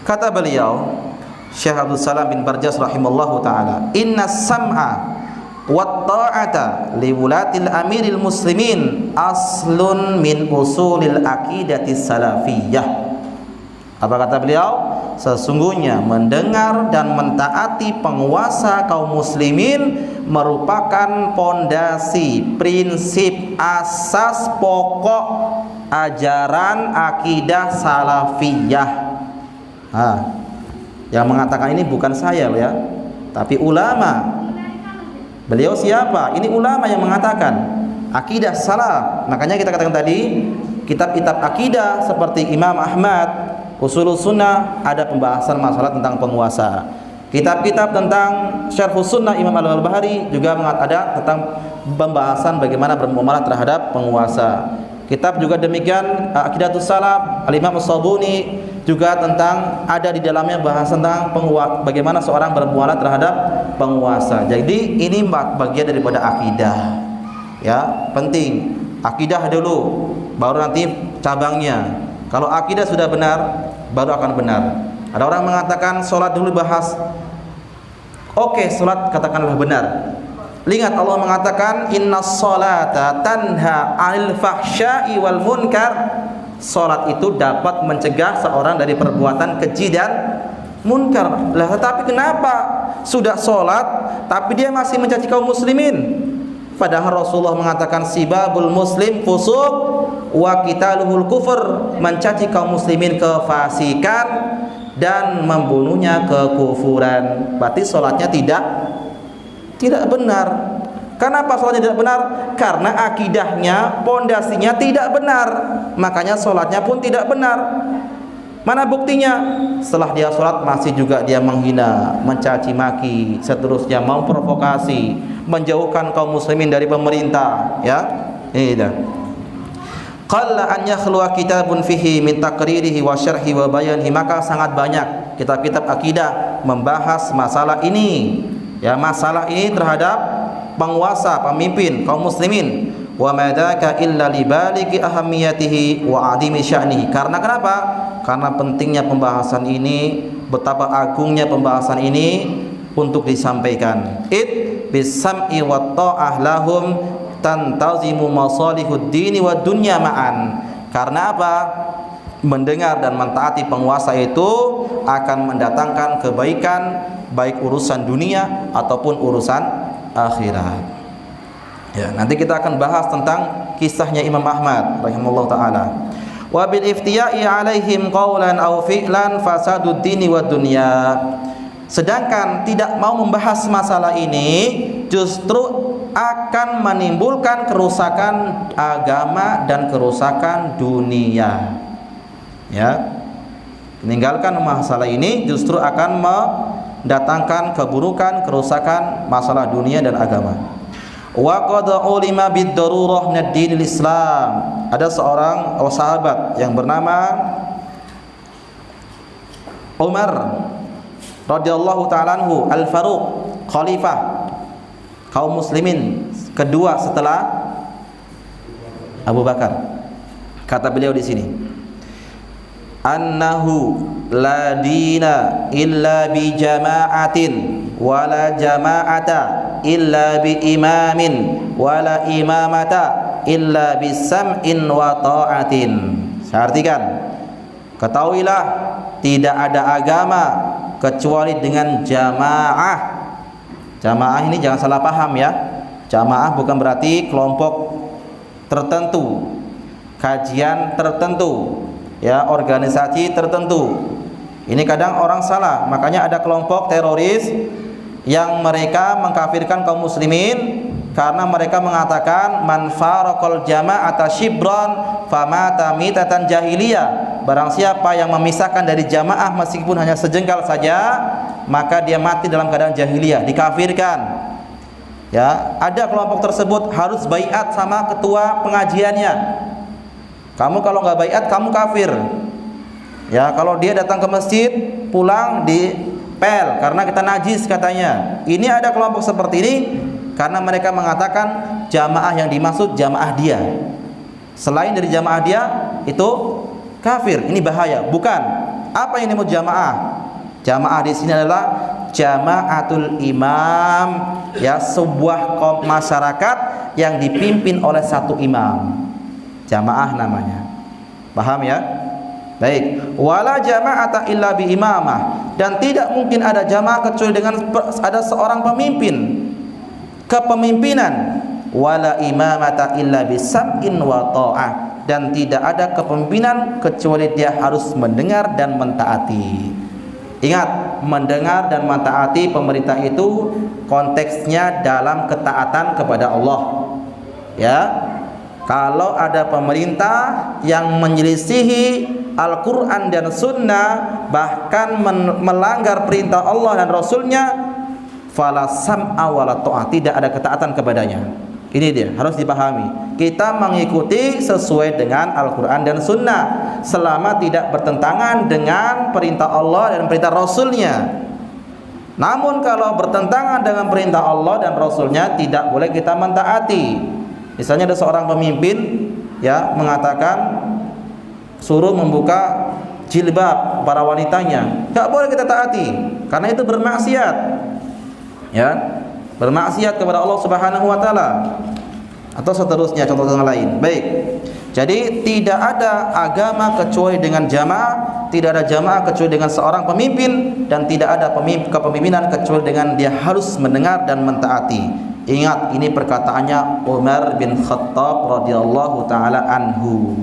Kata beliau Syekh Abdul Salam bin Barjas rahimallahu taala, "Inna sam'a wa ta'ata li wulatil amiril muslimin aslun min usulil aqidati salafiyah." Apa kata beliau? Sesungguhnya mendengar dan mentaati penguasa kaum muslimin merupakan pondasi, prinsip, asas pokok ajaran akidah salafiyah. Yang mengatakan ini bukan saya ya, tapi ulama. Beliau siapa? Ini ulama yang mengatakan akidah salaf. Makanya kita katakan tadi, kitab-kitab akidah seperti Imam Ahmad, Ushulus Sunnah ada pembahasan masalah tentang penguasa. Kitab-kitab tentang Syarhus Sunnah Imam Al-Barbahari juga ada tentang pembahasan bagaimana bermuamalah terhadap penguasa. Kitab juga demikian Aqidatus Salaf Al-Imam As-Sabuni juga tentang ada di dalamnya bahas tentang bagaimana seorang bermuamalah terhadap penguasa. Jadi ini bagian daripada akidah. Ya, penting. Akidah dulu, baru nanti cabangnya. Kalau akidah sudah benar, baru akan benar. Ada orang mengatakan sholat dulu bahas. Oke, sholat katakanlah benar. Lihat Allah mengatakan innas sholata tanha 'anil fahsya'i wal munkar. Sholat itu dapat mencegah seorang dari perbuatan keji dan munkar. Lah, tetapi kenapa sudah sholat tapi dia masih mencaci kaum muslimin? Padahal Rasulullah mengatakan sibabul muslim fusuq wa qitaluhul kufur, mencaci kaum muslimin kefasikan dan membunuhnya kekufuran. Berarti sholatnya tidak benar. Kenapa sholatnya tidak benar? Karena akidahnya, pondasinya tidak benar. Makanya sholatnya pun tidak benar. Mana buktinya? Setelah dia sholat masih juga dia menghina, mencaci maki, seterusnya memprovokasi, menjauhkan kaum muslimin dari pemerintah. Ya, ini dah. Qalla an yakhluwa kitabun fihi min taqririhi wa syarhi wa bayanihi. Maka sangat banyak kitab-kitab akidah membahas masalah ini. Ya, masalah ini terhadap penguasa, pemimpin kaum muslimin. Wa madaka illa libaliki ahamiyatihi wa adimi sya'nihi. Karena kenapa? Karena pentingnya pembahasan ini, betapa agungnya pembahasan ini untuk disampaikan. Bisam'i wa ta'ah lahum tantazimu masalihud dini wa dunya ma'an. Karena apa? Mendengar dan mentaati penguasa itu akan mendatangkan kebaikan, baik urusan dunia ataupun urusan akhirat. Ya, nanti kita akan bahas tentang kisahnya Imam Ahmad rahimahullah taala. Wa bil iftiya'i alaihim qawlan aw fi'lan fasadud dini wa dunya. Sedangkan tidak mau membahas masalah ini justru akan menimbulkan kerusakan agama dan kerusakan dunia. Ya. Meninggalkan masalah ini justru akan mendatangkan keburukan, kerusakan masalah dunia dan agama. Wa qad ulima bid darurah min ad-dinil Islam. Ada seorang sahabat yang bernama Umar radhiyallahu ta'ala anhu al-Faruq, khalifah kaum muslimin kedua setelah Abu Bakar. Kata beliau di sini, annahu la dina illa bi jama'atin wala jama'ata illa bi imamin wala imamata illa bi sam'in wa ta'atin. Saya artikan, ketahuilah tidak ada agama kecuali dengan jamaah. Jamaah ini jangan salah paham ya. Jamaah bukan berarti kelompok tertentu, kajian tertentu, ya, organisasi tertentu. Ini kadang orang salah, makanya ada kelompok teroris yang mereka mengkafirkan kaum muslimin karena mereka mengatakan man faraqal jama'ata shibran famata mitatan jahiliyah. Barang siapa yang memisahkan dari jamaah meskipun hanya sejengkal saja, maka dia mati dalam keadaan jahiliyah, dikafirkan. Ya, ada kelompok tersebut harus baiat sama ketua pengajiannya. Kamu kalau nggak baiat kamu kafir. Ya, kalau dia datang ke masjid pulang dipel karena kita najis katanya. Ini ada kelompok seperti ini karena mereka mengatakan jamaah yang dimaksud jamaah dia. Selain dari jamaah dia itu kafir. Ini bahaya. Bukan. Apa yang disebut jamaah? Jamaah di sini adalah jamaatul imam, ya, sebuah masyarakat yang dipimpin oleh satu imam. Jamaah namanya. Paham ya? Baik. Wala jama'ata illa bi imamah, dan tidak mungkin ada jamaah kecuali dengan ada seorang pemimpin. Kepemimpinan. Wala imamata illa bi sam'in wa ta'ah, dan tidak ada kepemimpinan kecuali dia harus mendengar dan mentaati. Ingat, mendengar dan mentaati pemerintah itu konteksnya dalam ketaatan kepada Allah. Ya. Kalau ada pemerintah yang menyelisihi Al-Quran dan Sunnah, bahkan melanggar perintah Allah dan Rasulnya, fala sam'a wala ta'ah, tidak ada ketaatan kepadanya. Ini dia, harus dipahami. Kita mengikuti sesuai dengan Al-Quran dan Sunnah selama tidak bertentangan dengan perintah Allah dan perintah Rasulnya. Namun kalau bertentangan dengan perintah Allah dan Rasulnya, tidak boleh kita mentaati. Misalnya ada seorang pemimpin, ya, mengatakan suruh membuka jilbab para wanitanya, tidak boleh kita taati karena itu bermaksiat, ya, bermaksiat kepada Allah Subhanahu wa taala, atau seterusnya contoh yang lain. Baik. Jadi tidak ada agama kecuali dengan jamaah, tidak ada jamaah kecuali dengan seorang pemimpin, dan tidak ada kepemimpinan kecuali dengan dia harus mendengar dan mentaati. Ingat, ini perkataannya Umar bin Khattab radhiyallahu taala anhu.